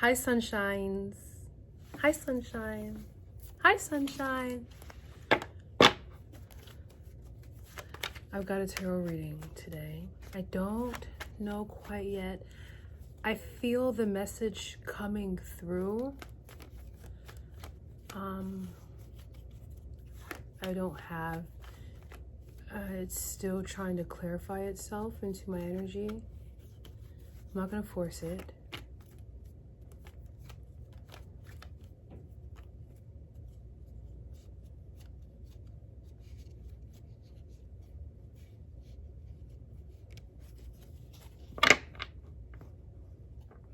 Hi, sunshines. Hi, sunshine. Hi, sunshine. I've got a tarot reading today. I don't know quite yet. I feel the message coming through. I don't have, it's still trying to clarify itself into my energy. I'm not gonna force it.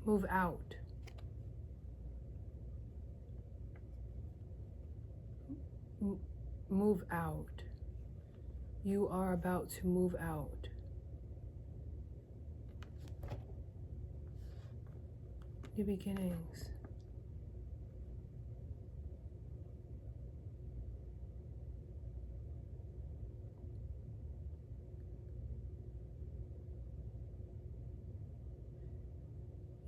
Move out. Move out. You are about to move out. New beginnings.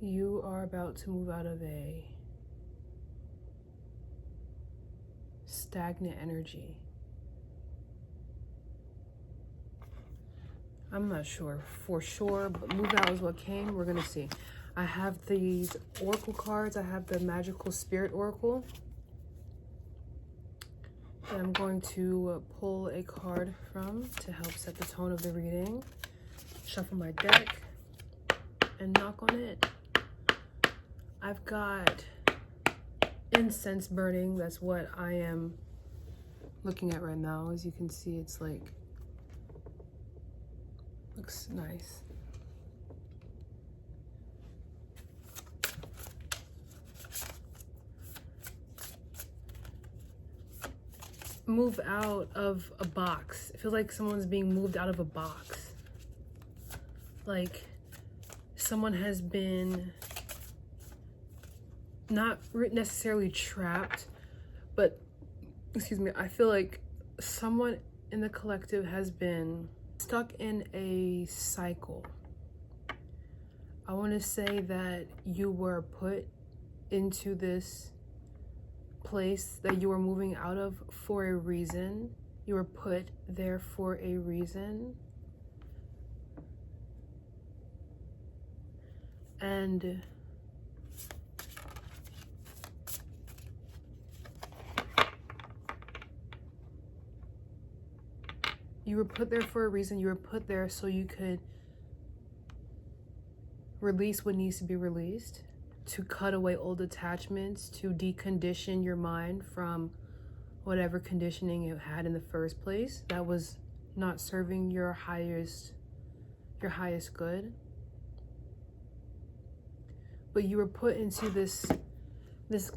You are about to move out of a stagnant energy. I'm not sure for sure, but move out is what came. We're gonna see. I have these oracle cards. I have the magical spirit oracle. And I'm going to pull a card from to help set the tone of the reading. Shuffle my deck and knock on it. I've got incense burning. That's what I am looking at right now. As you can see, it's like, looks nice. Move out of a box. It feels like someone's being moved out of a box. Like someone has been not necessarily trapped, but excuse me, I feel like someone in the collective has been stuck in a cycle. I want to say that you were put into this place that you were moving out of for a reason. You were put there for a reason. And you were put there for a reason. You were put there so you could release what needs to be released, to cut away old attachments, to decondition your mind from whatever conditioning you had in the first place that was not serving your highest good. But you were put into this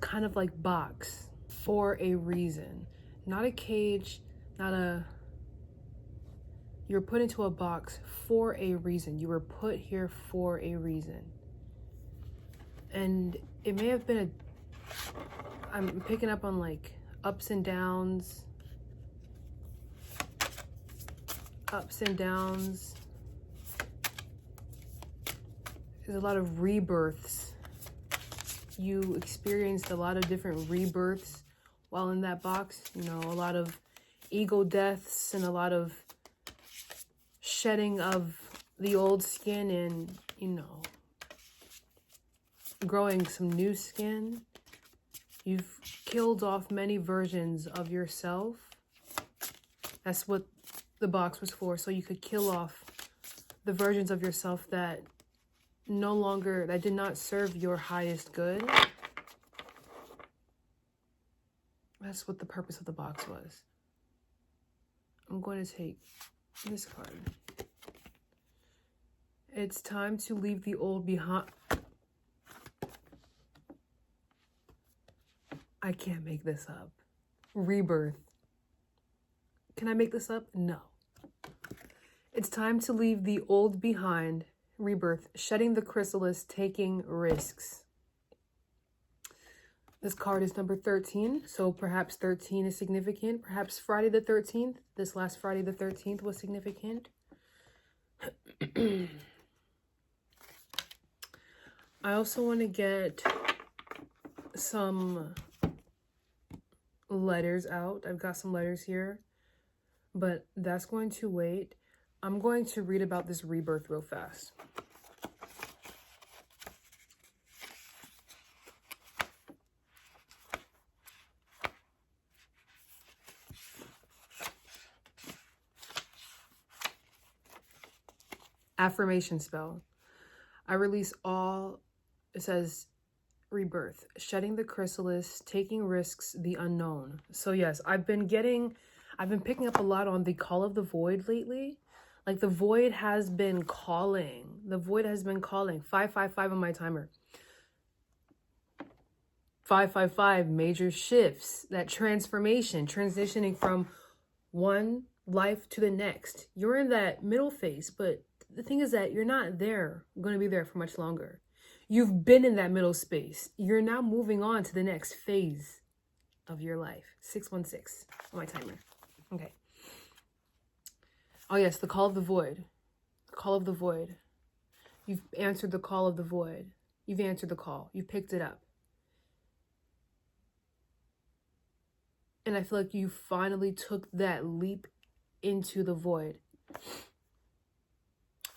kind of like box for a reason. Not a cage, you were put into a box for a reason. You were put here for a reason. And it may have been I'm picking up on like ups and downs. There's a lot of rebirths. You experienced a lot of different rebirths while in that box. You know, a lot of ego deaths and a lot of shedding of the old skin and, you know, growing some new skin. You've killed off many versions of yourself. That's what the box was for, so you could kill off the versions of yourself that that did not serve your highest good. That's what the purpose of the box was. I'm going to take this card. It's time to leave the old behind. I can't make this up. Rebirth. Can I make this up? No. It's time to leave the old behind. Rebirth. Shedding the chrysalis, taking risks. This card is number 13, so perhaps 13 is significant. Perhaps Friday the 13th, this last Friday the 13th was significant. I also want to get some letters out. I've got some letters here, but that's going to wait. I'm going to read about this rebirth real fast. Affirmation spell. I release all, it says rebirth, shedding the chrysalis, taking risks, the unknown. So yes, I've been picking up a lot on the call of the void lately. Like the void has been calling. The void has been calling. 555 on my timer. 555, major shifts, that transformation, transitioning from one life to the next. You're in that middle phase, but the thing is that you're not going to be there for much longer. You've been in that middle space. You're now moving on to the next phase of your life. 616 on my timer. Okay. Oh yes, the call of the void. The call of the void. You've answered the call of the void. You've answered the call. You picked it up. And I feel like you finally took that leap into the void.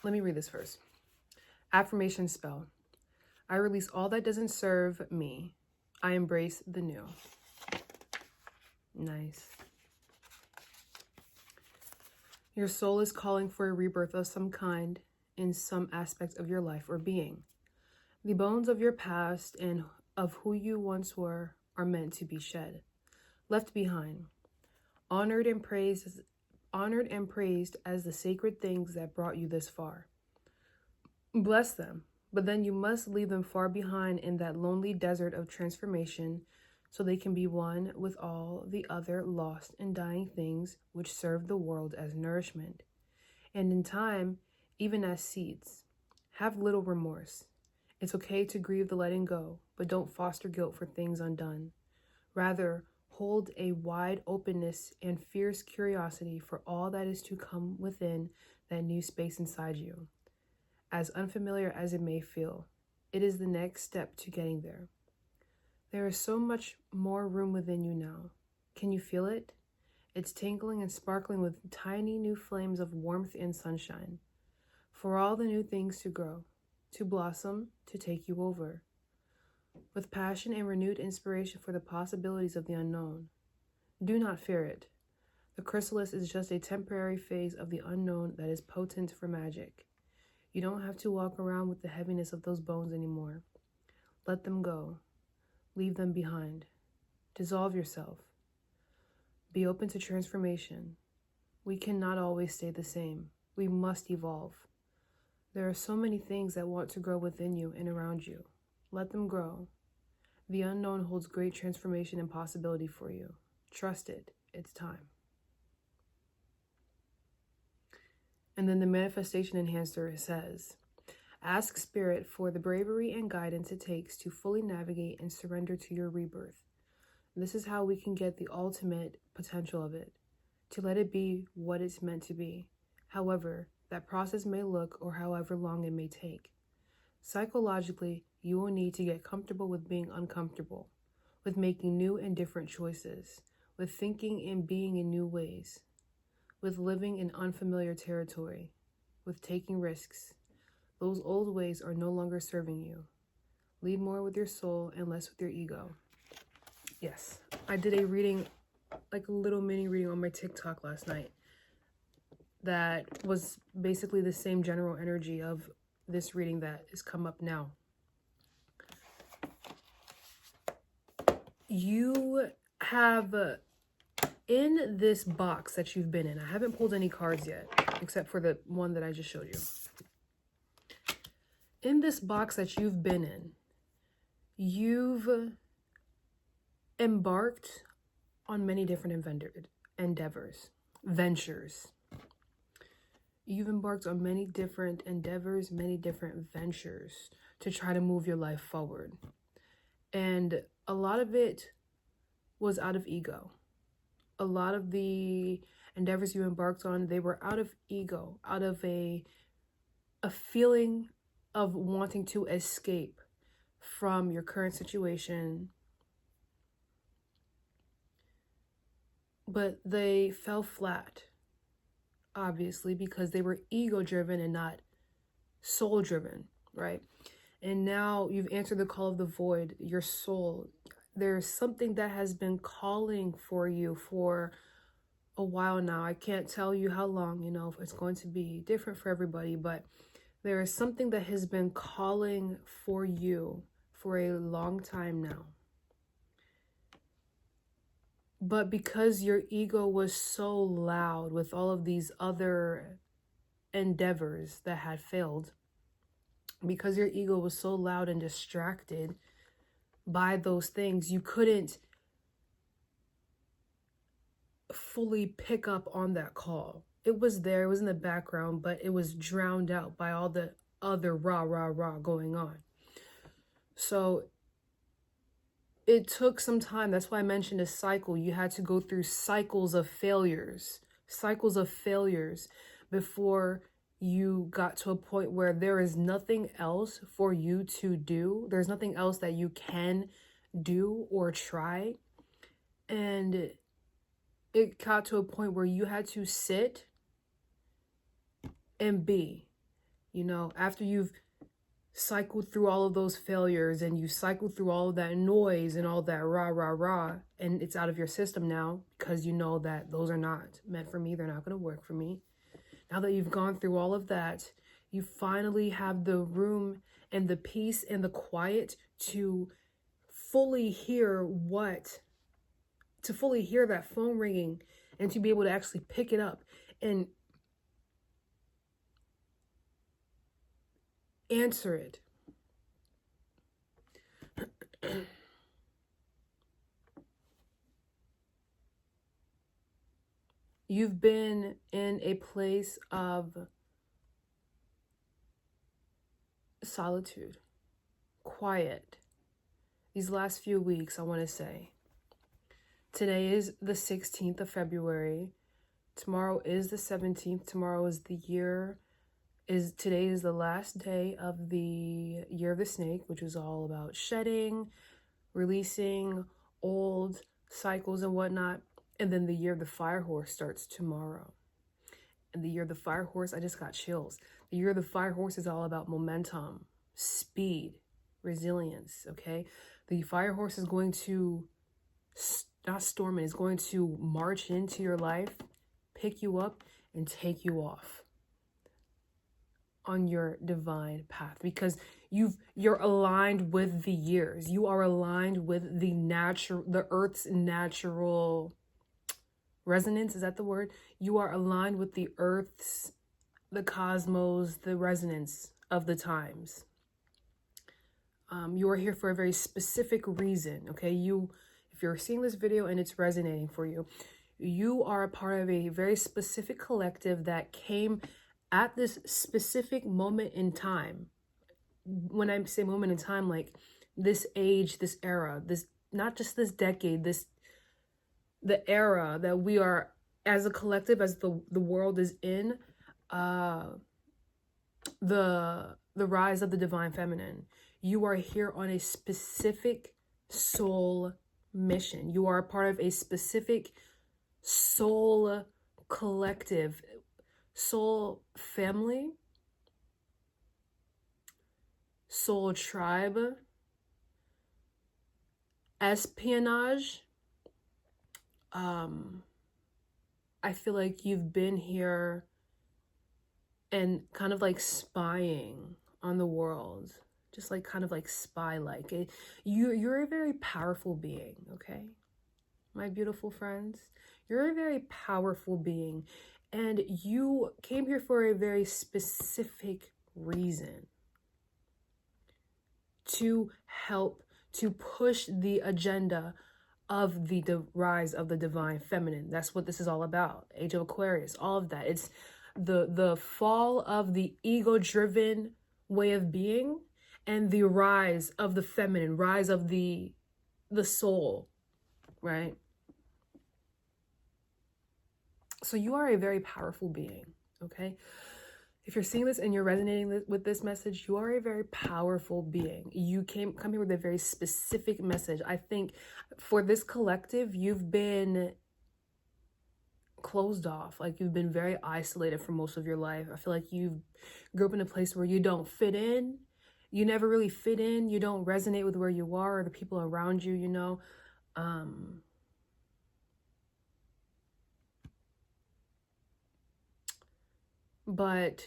Let me read this first. Affirmation spell. I release all that doesn't serve me. I embrace the new. Nice. Your soul is calling for a rebirth of some kind in some aspect of your life or being. The bones of your past and of who you once were are meant to be shed, left behind, honored and praised as the sacred things that brought you this far. Bless them, but then you must leave them far behind in that lonely desert of transformation so they can be one with all the other lost and dying things which serve the world as nourishment, and in time, even as seeds. Have little remorse. It's okay to grieve the letting go, but don't foster guilt for things undone. Rather, hold a wide openness and fierce curiosity for all that is to come within that new space inside you. As unfamiliar as it may feel, it is the next step to getting there. There is so much more room within you now. Can you feel it? It's tingling and sparkling with tiny new flames of warmth and sunshine. For all the new things to grow, to blossom, to take you over. With passion and renewed inspiration for the possibilities of the unknown. Do not fear it. The chrysalis is just a temporary phase of the unknown that is potent for magic. You don't have to walk around with the heaviness of those bones anymore. Let them go. Leave them behind. Dissolve yourself. Be open to transformation. We cannot always stay the same. We must evolve. There are so many things that want to grow within you and around you. Let them grow. The unknown holds great transformation and possibility for you. Trust it. It's time. And then the manifestation enhancer says, ask Spirit for the bravery and guidance it takes to fully navigate and surrender to your rebirth. This is how we can get the ultimate potential of it, to let it be what it's meant to be. However, that process may look or however long it may take. Psychologically, you will need to get comfortable with being uncomfortable, with making new and different choices, with thinking and being in new ways, with living in unfamiliar territory, with taking risks. Those old ways are no longer serving you. Lead more with your soul and less with your ego. Yes, I did a reading, like a little mini reading on my TikTok last night that was basically the same general energy of this reading that has come up now. You have, in this box that you've been in, I haven't pulled any cards yet, except for the one that I just showed you. In this box that you've been in, you've embarked on many different ventures. You've embarked on many different endeavors, many different ventures to try to move your life forward. And a lot of it was out of ego. A lot of the endeavors you embarked on, they were out of ego, out of a feeling of wanting to escape from your current situation, but they fell flat, obviously, because they were ego driven and not soul driven, right? And now you've answered the call of the void, your soul. There's something that has been calling for you for a while now. I can't tell you how long, it's going to be different for everybody, but there is something that has been calling for you for a long time now. But because your ego was so loud with all of these other endeavors that had failed, because your ego was so loud and distracted by those things, you couldn't fully pick up on that call. It was there, it was in the background, but it was drowned out by all the other rah, rah, rah going on. So it took some time. That's why I mentioned a cycle. You had to go through cycles of failures before you got to a point where there is nothing else for you to do. There's nothing else that you can do or try. And it got to a point where you had to sit and be, after you've cycled through all of those failures and you cycled through all of that noise and all that rah, rah, rah, and it's out of your system now because you know that those are not meant for me. They're not going to work for me. Now that you've gone through all of that, you finally have the room and the peace and the quiet to fully hear that phone ringing and to be able to actually pick it up and answer it. You've been in a place of solitude, quiet, these last few weeks, I want to say. Today is the 16th of February. Tomorrow is the 17th. Tomorrow is today is the last day of the year of the snake, which was all about shedding, releasing old cycles and whatnot. And then the year of the fire horse starts tomorrow. And the year of the fire horse, I just got chills. The year of the fire horse is all about momentum, speed, resilience, okay? The fire horse is going to, not storm it, is going to march into your life, pick you up, and take you off on your divine path, because you're aligned with the years. You are aligned with the earth's natural resonance. Is that the word? You are aligned with the earth's, the cosmos, the resonance of the times. You are here for a very specific reason, okay? If you're seeing this video and it's resonating for you, you are a part of a very specific collective that came at this specific moment in time. When I say moment in time, like this age, this era, this, not just this decade, the era that we are as a collective, as the world is in, the rise of the divine feminine. You are here on a specific soul mission. You are a part of a specific soul collective, soul family, soul tribe, espionage. I feel like you've been here and kind of like spying on the world, just like kind of like spy-like. You're a very powerful being, okay? My beautiful friends, you're a very powerful being, and you came here for a very specific reason. To help, to push the agenda of the rise of the divine feminine. That's what this is all about. Age of Aquarius, all of that. It's the fall of the ego-driven way of being and the rise of the feminine, rise of the soul, right? So you are a very powerful being, okay? If you're seeing this and you're resonating with this message, you are a very powerful being. You come here with a very specific message. I think for this collective, you've been closed off. Like, you've been very isolated for most of your life. I feel like you grew up in a place where you don't fit in. You never really fit in. You don't resonate with where you are or the people around you, you know. But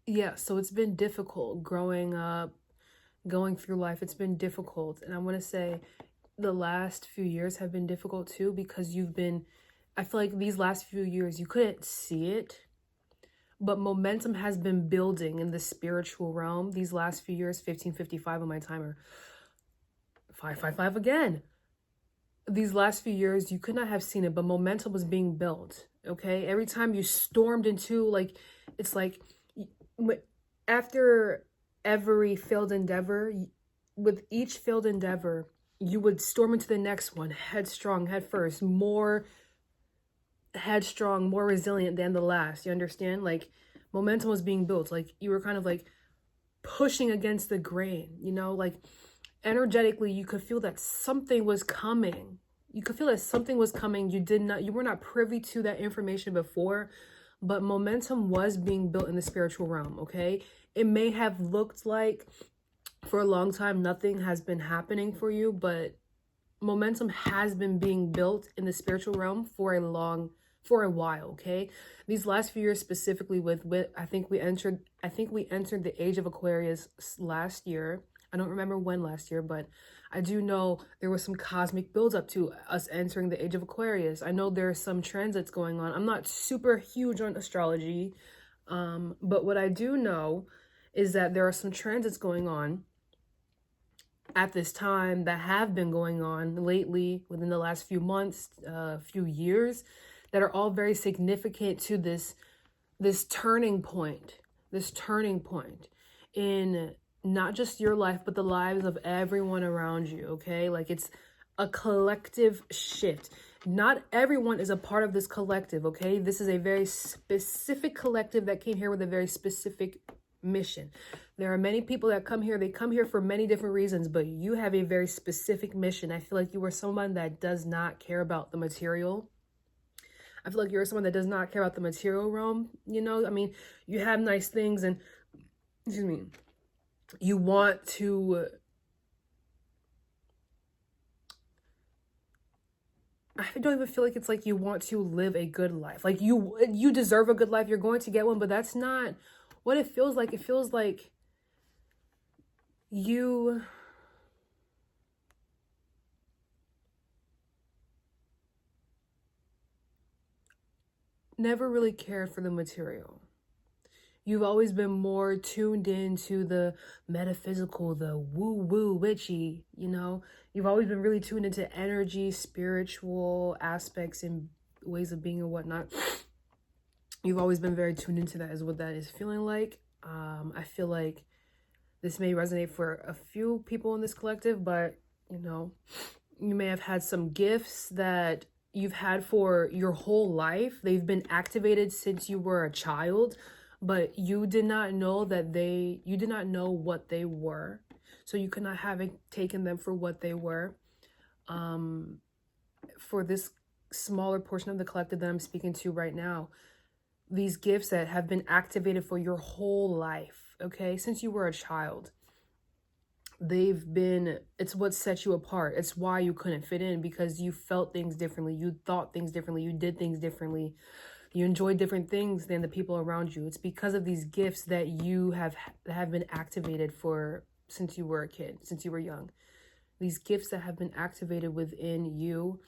yeah, so it's been difficult growing up, going through life. It's been difficult. And I want to say the last few years have been difficult too, because I feel like these last few years, you couldn't see it, but momentum has been building in the spiritual realm. These last few years, 1555 on my timer, 555 again. These last few years, you could not have seen it, but momentum was being built. Okay. Every time you stormed into, like, it's like after every failed endeavor, with each failed endeavor, you would storm into the next one, headstrong, head first, more headstrong, more resilient than the last. You understand? Like, momentum was being built. Like, you were kind of like pushing against the grain, you know, like energetically, you could feel that something was coming. You could feel that something was coming. You were not privy to that information before, but momentum was being built in the spiritual realm. Okay. It may have looked like for a long time nothing has been happening for you, but momentum has been being built in the spiritual realm for a while. Okay. These last few years, specifically with I think we entered the age of Aquarius last year. I don't remember when last year, but I do know there was some cosmic buildup to us entering the age of Aquarius. I know there are some transits going on. I'm not super huge on astrology, but what I do know is that there are some transits going on at this time that have been going on lately within the last few months, few years, that are all very significant to this turning point in not just your life, but the lives of everyone around you. Okay. Like, it's a collective shift. Not everyone is a part of this collective. Okay. This is a very specific collective that came here with a very specific mission. There are many people that come here. They come here for many different reasons, but you have a very specific mission. I feel like you are someone that does not care about the material. I feel like you're someone that does not care about the material realm. You know, I mean, you have nice things and, excuse me, you want to, I don't even feel like it's like you want to live a good life. Like, you deserve a good life. You're going to get one, but that's not what it feels like. It feels like you never really cared for the material. You've always been more tuned into the metaphysical, the woo-woo witchy, you know? You've always been really tuned into energy, spiritual aspects and ways of being and whatnot. You've always been very tuned into that, is what that is feeling like. I feel like this may resonate for a few people in this collective, but, you know, you may have had some gifts that you've had for your whole life. They've been activated since you were a child, but you did not know you did not know what they were. So you could not have taken them for what they were. For this smaller portion of the collective that I'm speaking to right now, these gifts that have been activated for your whole life, okay, since you were a child, it's what set you apart. It's why you couldn't fit in, because you felt things differently, you thought things differently, you did things differently, you enjoyed different things than the people around you. It's because of these gifts that you have been activated since you were a kid, since you were young. These gifts that have been activated within you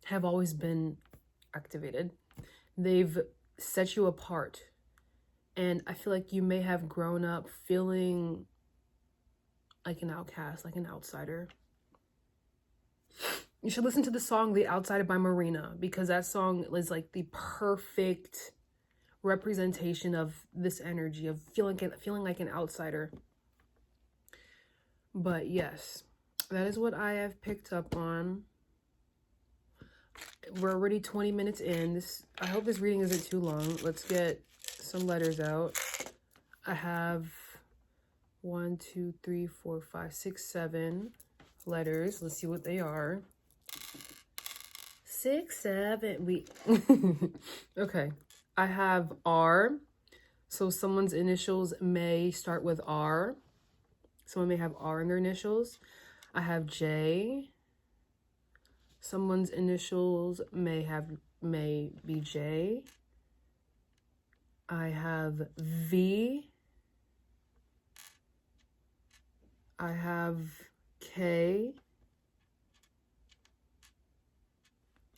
have always been activated. They've set you apart. And I feel like you may have grown up feeling like an outcast, like an outsider. You should listen to the song The Outsider by Marina, because that song is like the perfect representation of this energy of feeling like an outsider. But yes, that is what I have picked up on. We're already 20 minutes in. I hope this reading isn't too long. Let's get some letters out. I have 1, 2, 3, 4, 5, 6, 7. letters. Let's see what they are. 6, 7, okay. I have R. So someone's initials may start with R. Someone may have R in their initials. I have J. Someone's initials may be J. I have V. I have K.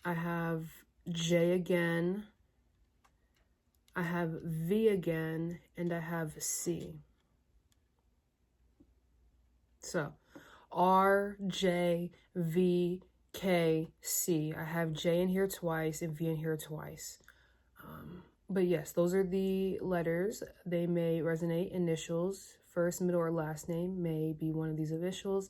I have J again. I have V again, and I have C. So R, J, V, K, C. I have J in here twice and V in here twice. But yes, those are the letters. They may resonate. Initials, first, middle, or last name may be one of these initials.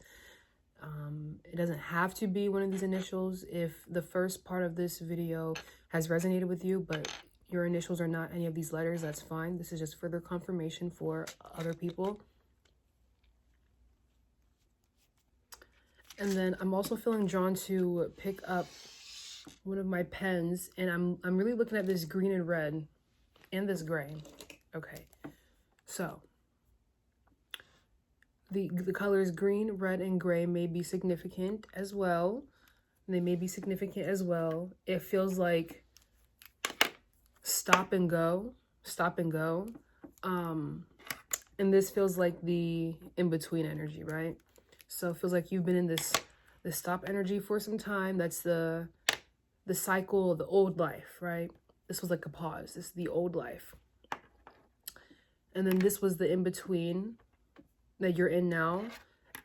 It doesn't have to be one of these initials if the first part of this video has resonated with you, but your initials are not any of these letters, that's fine. This is just further confirmation for other people. And then I'm also feeling drawn to pick up one of my pens, and I'm really looking at this green and red and this gray. Okay, so the colors green, red, and gray may be significant as well. They may be significant as well. It feels like stop and go. And this feels like the in-between energy, right? So it feels like you've been in this stop energy for some time. That's the cycle of the old life, right? This was like a pause. This is the old life. And then this was the in-between that you're in now.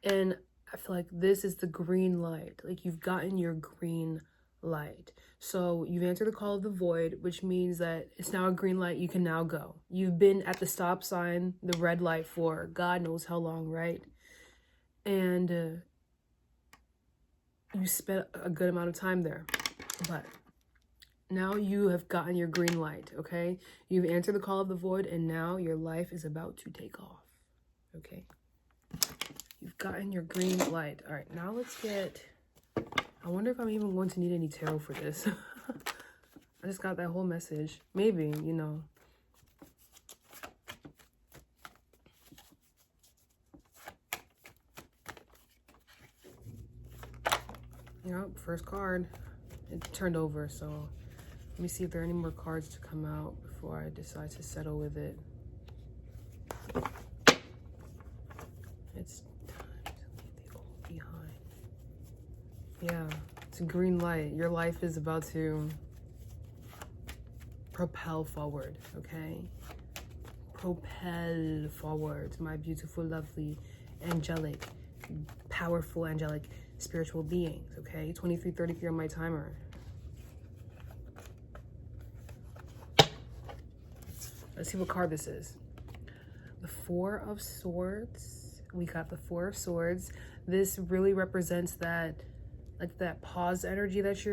And I feel like this is the green light. Like you've gotten your green light. So you've answered the call of the void, which means that it's now a green light. You can now go. You've been at the stop sign, the red light, for God knows how long, right? And you spent a good amount of time there. But now you have gotten your green light, okay? You've answered the call of the void, and now your life is about to take off, okay? You've gotten your green light. All right, now let's get... I wonder if I'm even going to need any tarot for this. I just got that whole message. Maybe, you know. Yep, first card. It turned over, so let me see if there are any more cards to come out before I decide to settle with it. It's time to leave the old behind. Yeah, it's a green light. Your life is about to propel forward, okay? Propel forward, my beautiful, lovely, angelic, powerful, angelic, spiritual beings, okay? 2333 on my timer. Let's see what card this is. The Four of Swords. We got the Four of Swords. This really represents that, like, that pause energy that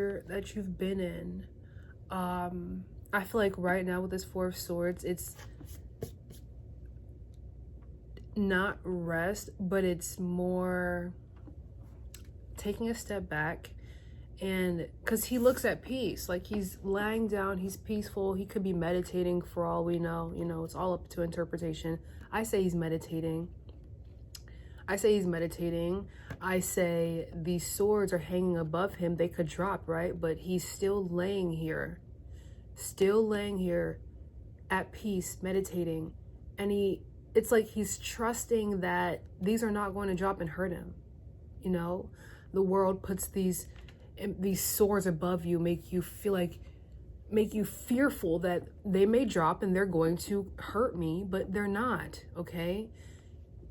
you've been in. I feel like right now with this Four of Swords, it's not rest, but it's more taking a step back. And because he looks at peace, like he's lying down, he's peaceful, he could be meditating for all we know, you know, it's all up to interpretation. I say he's meditating. I say these swords are hanging above him. They could drop, right? But he's still laying here at peace, meditating. And it's like he's trusting that these are not going to drop and hurt him. You know, the world puts these swords above you, make you fearful that they may drop and they're going to hurt me, but they're not, okay?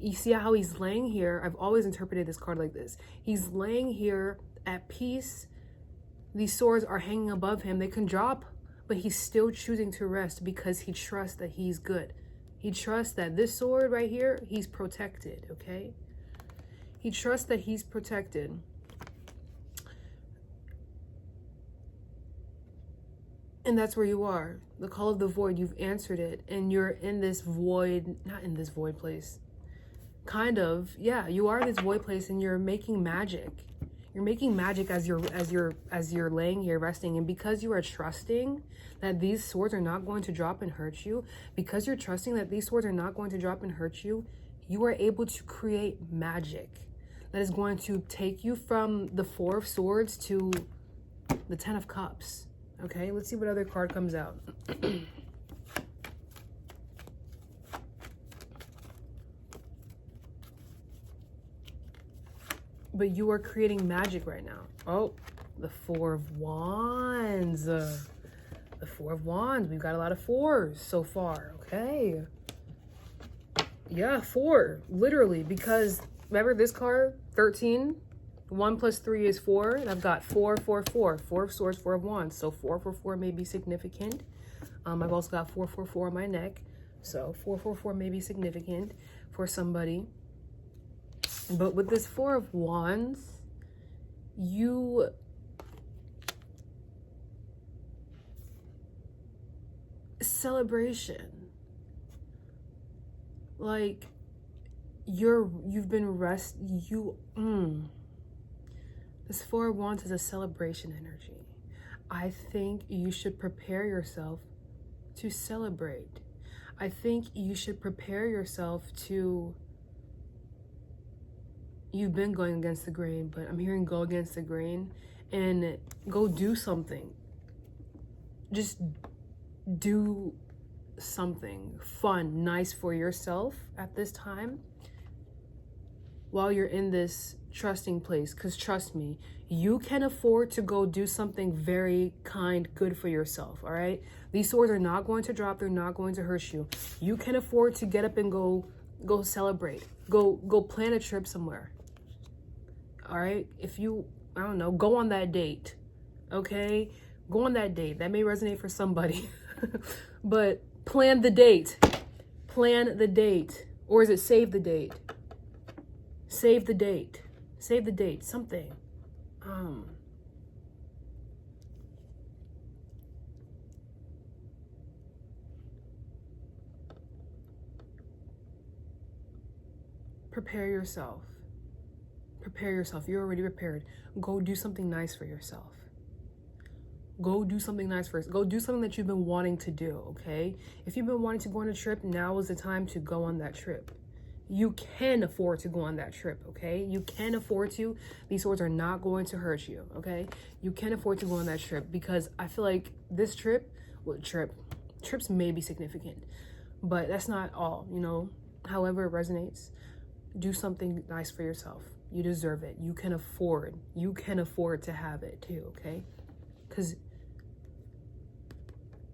You see how he's laying here? I've always interpreted this card like this. He's laying here at peace. These swords are hanging above him. They can drop, but he's still choosing to rest because he trusts that he's good. He trusts that this sword right here, he's protected, okay? He trusts that he's protected. And that's where you are. The call of the void, you've answered it. And you're in this void, not in this void place, kind of, yeah, you are in this void place and you're making magic. You're making magic as you're laying here resting. And because you are trusting that these swords are not going to drop and hurt you, because you're trusting that these swords are not going to drop and hurt you, you are able to create magic that is going to take you from the Four of Swords to the Ten of Cups. Okay, let's see what other card comes out. But you are creating magic right now. Oh, the Four of Wands. The Four of Wands. We've got a lot of fours so far. Okay. Yeah, 4. Literally. Because remember this card? 13. 1 plus 3 is 4. And I've got 4, 4, 4. 4 of Swords, 4 of Wands. So 4, 4, 4 may be significant. I've also got 4, 4, 4 on my neck. So 4, 4, 4 may be significant for somebody. But with this 4 of Wands, you celebration. Like you've been this 4 of Wands is a celebration energy. I think you should prepare yourself to celebrate. I think you should prepare yourself to, you've been going against the grain, but I'm hearing go against the grain and go do something. Just do something fun, nice for yourself at this time while you're in this trusting place. Because trust me, you can afford to go do something very kind, good for yourself. All right, these swords are not going to drop. They're not going to hurt you. You can afford to get up and go celebrate, go plan a trip somewhere. All right, if you, I don't know, go on that date. Okay, go on that date. That may resonate for somebody. But plan the date. Plan the date. Or is it save the date? Save the date. Save the date. Something. Prepare yourself. Prepare yourself. You're already prepared. Go do something nice for yourself. Go do something nice first. Go do something that you've been wanting to do, okay? If you've been wanting to go on a trip, now is the time to go on that trip. You can afford to go on that trip, okay? You can afford to. These swords are not going to hurt you, okay? You can afford to go on that trip because I feel like this trip, trips may be significant, but that's not all, you know? However it resonates, do something nice for yourself. You deserve it. You can afford to have it too, okay? Because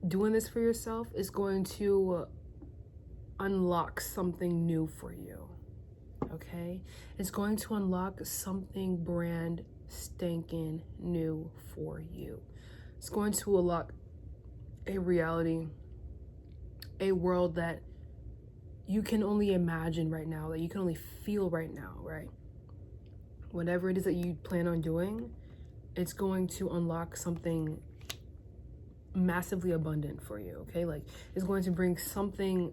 doing this for yourself is going to unlock something new for you, okay? It's going to unlock something brand stinking new for you. It's going to unlock a reality, a world that you can only imagine right now, that you can only feel right now, right? Whatever it is that you plan on doing, it's going to unlock something massively abundant for you, okay? Like, it's going to bring something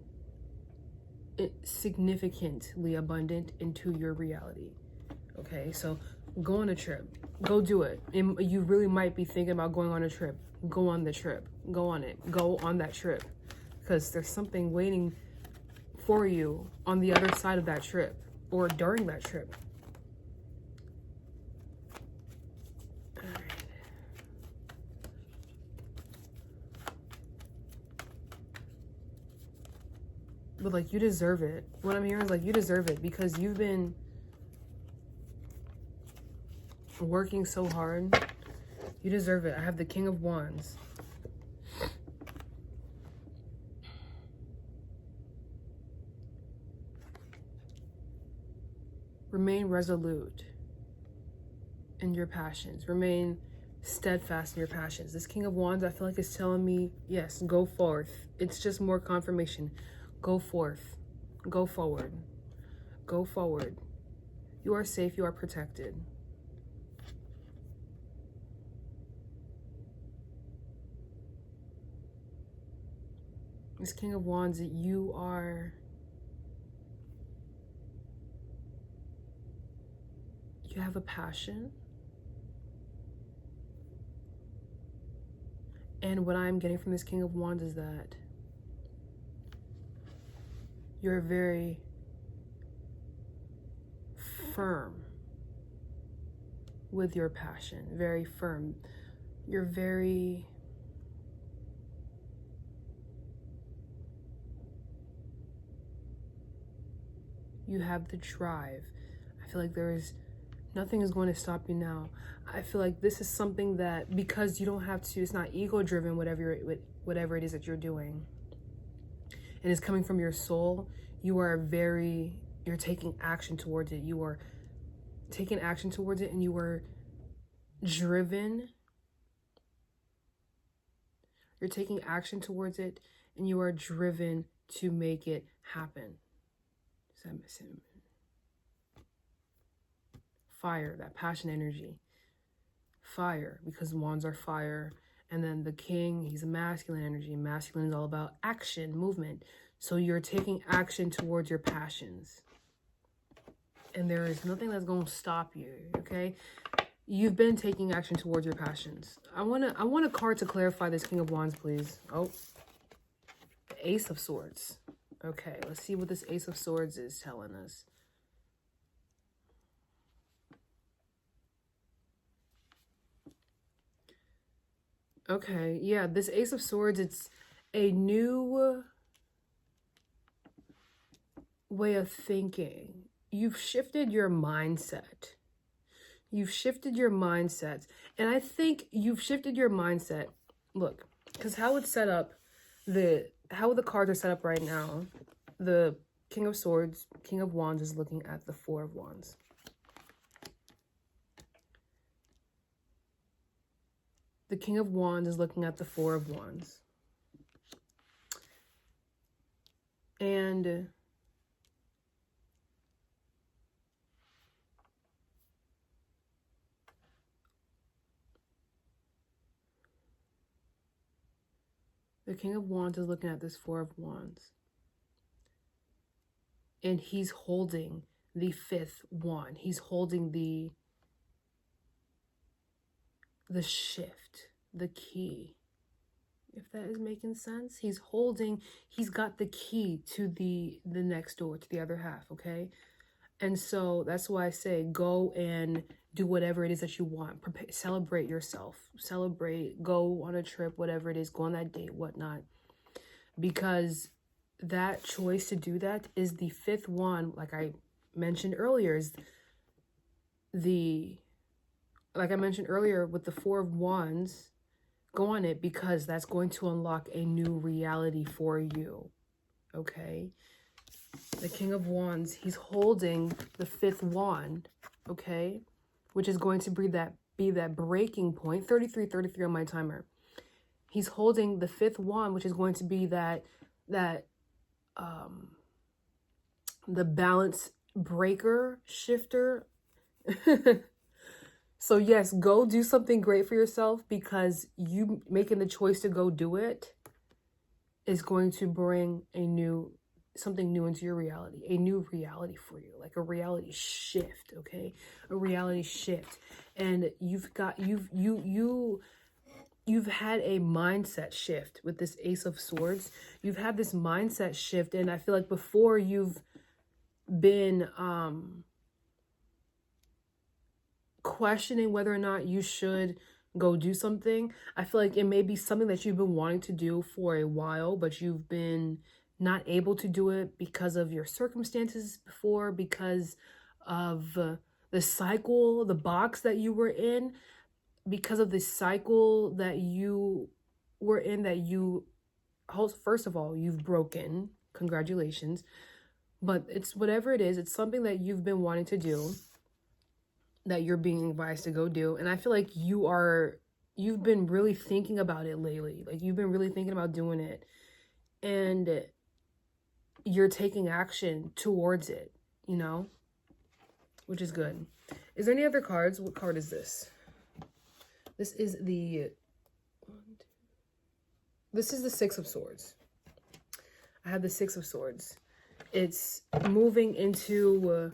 significantly abundant into your reality, okay? So go on a trip. Go do it. And you really might be thinking about going on a trip. Go on the trip. Go on it. Go on that trip. Because there's something waiting for you on the other side of that trip or during that trip. But like, you deserve it. What I'm hearing is like, you deserve it because you've been working so hard. You deserve it. I have the King of Wands. Remain resolute in your passions. Remain steadfast in your passions. This King of Wands, I feel like is telling me, yes, go forth. It's just more confirmation. Go forth. Go forward. Go forward. You are safe. You are protected. This King of Wands, you are You have a passion. And what I'm getting from this King of Wands is that you're very firm with your passion, very firm. You're very you have the drive. I feel like nothing is going to stop you now. I feel like this is something that, because you don't have to, it's not ego driven, whatever it is that you're doing, and it's coming from your soul, you're taking action towards it. You are taking action towards it, and you are driven. You're taking action towards it, and you are driven to make it happen. Fire, that passion energy. Fire, because wands are fire. And then the king, he's a masculine energy. Masculine is all about action, movement. So you're taking action towards your passions. And there is nothing that's going to stop you, okay? You've been taking action towards your passions. I want a card to clarify this King of Wands, please. Oh, the Ace of Swords. Okay, let's see what this Ace of Swords is telling us. Okay, yeah, this Ace of Swords, it's a new way of thinking. You've shifted your mindset. You've shifted your mindset. And I think you've shifted your mindset. Look, because how it's set up, how the cards are set up right now, the King of Swords, King of Wands is looking at the Four of Wands. The King of Wands is looking at the Four of Wands. And the King of Wands is looking at this Four of Wands. And he's holding the fifth wand. He's holding the shift, the key. If that is making sense. He's got the key to the next door, to the other half, okay? And so that's why I say go and do whatever it is that you want. Celebrate yourself. Celebrate, go on a trip, whatever it is, go on that date, whatnot. Because that choice to do that is the fifth one, like I mentioned earlier, like I mentioned earlier with the Four of Wands, go on it because that's going to unlock a new reality for you, okay? The King of Wands, he's holding the fifth wand, okay? Which is going to be that breaking point, 33 on my timer. He's holding the fifth wand, which is going to be the balance breaker, shifter. So yes, go do something great for yourself, because you making the choice to go do it is going to bring something new into your reality, a new reality for you, like a reality shift, okay? A reality shift. And you've had a mindset shift with this Ace of Swords. You've had this mindset shift, and I feel like before you've been questioning whether or not you should go do something. I feel like it may be something that you've been wanting to do for a while, but you've been not able to do it because of your circumstances before, because of the cycle, the box that you were in, because of the cycle that you were in, that first of all, you've broken. Congratulations. But it's whatever it is, it's something that you've been wanting to do, that you're being advised to go do. And I feel like you've been really thinking about it lately. Like you've been really thinking about doing it, and you're taking action towards it, you know, which is good. Is there any other cards? What card is this? This is the Six of Swords. I have the Six of Swords. It's moving into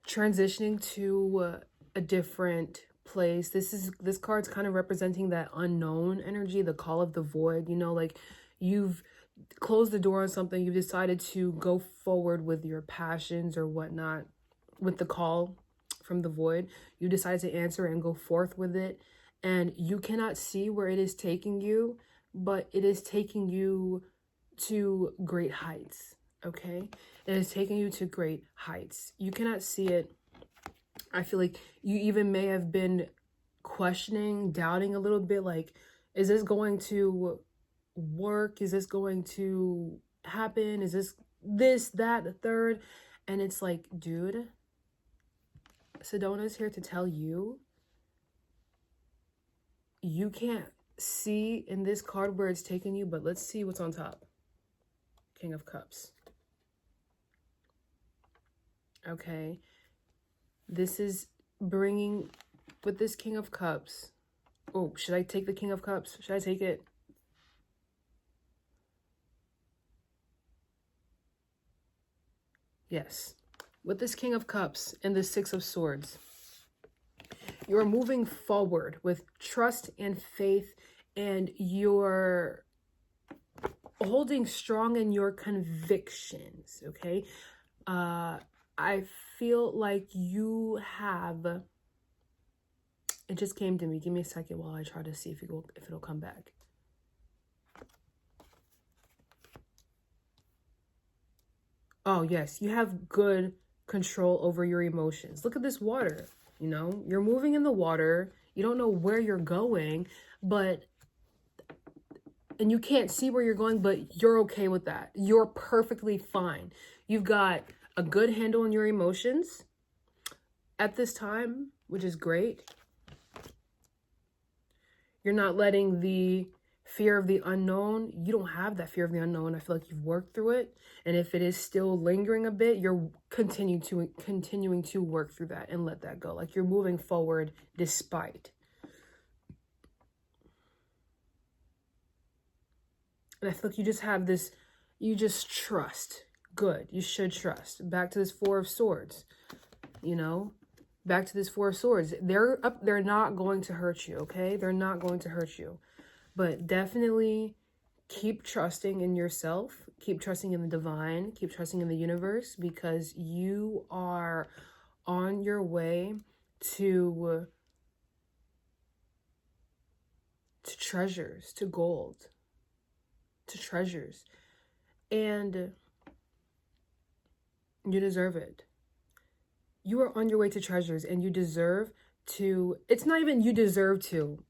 transitioning to a different place. This card's kind of representing that unknown energy, the call of the void. You know, like you've closed the door on something, you've decided to go forward with your passions or whatnot, with the call from the void. You decide to answer and go forth with it, and you cannot see where it is taking you, but it is taking you to great heights. Okay, it is taking you to great heights. You cannot see it. I feel like you even may have been questioning, doubting a little bit, like, is this going to work? Is this going to happen? Is this, that, the third? And it's like, dude, Sedona's here to tell you, you can't see in this card where it's taking you, but let's see what's on top. King of Cups. Okay. This is bringing, with this King of Cups. Oh, should I take the King of Cups? Should I take it? Yes. With this King of Cups and the Six of Swords, you're moving forward with trust and faith, and you're holding strong in your convictions, okay? I feel like you have, it just came to me. Give me a second while I try to see if it'll come back. Oh, yes, you have good control over your emotions. Look at this water, you know? You're moving in the water. You don't know where you're going, and you can't see where you're going, but you're okay with that. You're perfectly fine. You've got a good handle on your emotions at this time, which is great. You're not letting the fear of the unknown, you don't have that fear of the unknown. I feel like you've worked through it. And if it is still lingering a bit, you're continuing to work through that and let that go. Like you're moving forward despite. And I feel like you just have this, you just trust. Good. You should trust. Back to this Four of Swords, you know? Back to this Four of Swords. They're not going to hurt you, okay? They're not going to hurt you. But definitely keep trusting in yourself. Keep trusting in the divine. Keep trusting in the universe, because you are on your way to treasures, to gold, to treasures. And you deserve it. You are on your way to treasures, and you deserve to, it's not even you deserve to.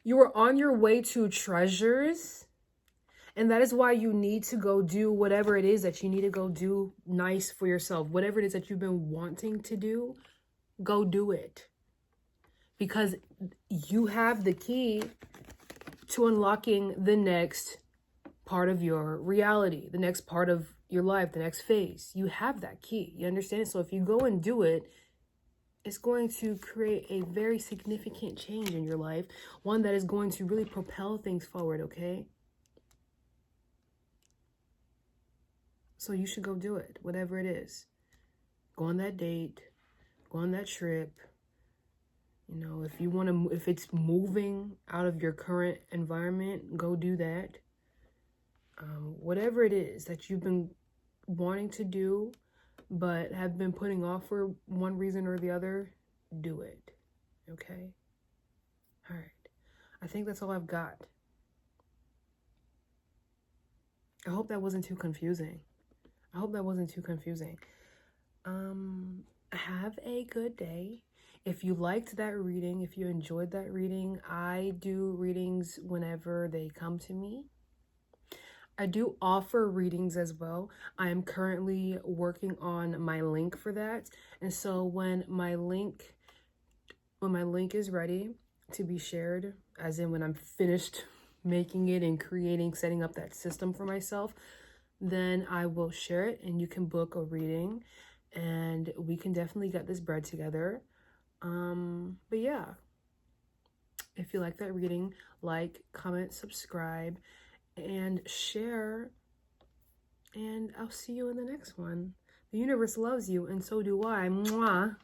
You are on your way to treasures, and that is why you need to go do whatever it is that you need to go do nice for yourself. Whatever it is that you've been wanting to do, go do it. Because you have the key to unlocking the next part of your reality, the next part of your life, the next phase. You have that key. You understand? So if you go and do it, it's going to create a very significant change in your life. One that is going to really propel things forward, okay? So you should go do it, whatever it is. Go on that date, go on that trip. You know, if you want to, if it's moving out of your current environment, go do that. Whatever it is that you've been wanting to do, but have been putting off for one reason or the other, do it. Okay? All right. I think that's all I've got. I hope that wasn't too confusing. Have a good day. If you liked that reading, if you enjoyed that reading, I do readings whenever they come to me. I do offer readings as well. I am currently working on my link for that. And so when my link is ready to be shared, as in when I'm finished making it and setting up that system for myself, then I will share it and you can book a reading and we can definitely get this bread together. But yeah, if you like that reading, like, comment, subscribe, and share, and I'll see you in the next one. The universe loves you, and so do I. Mwah.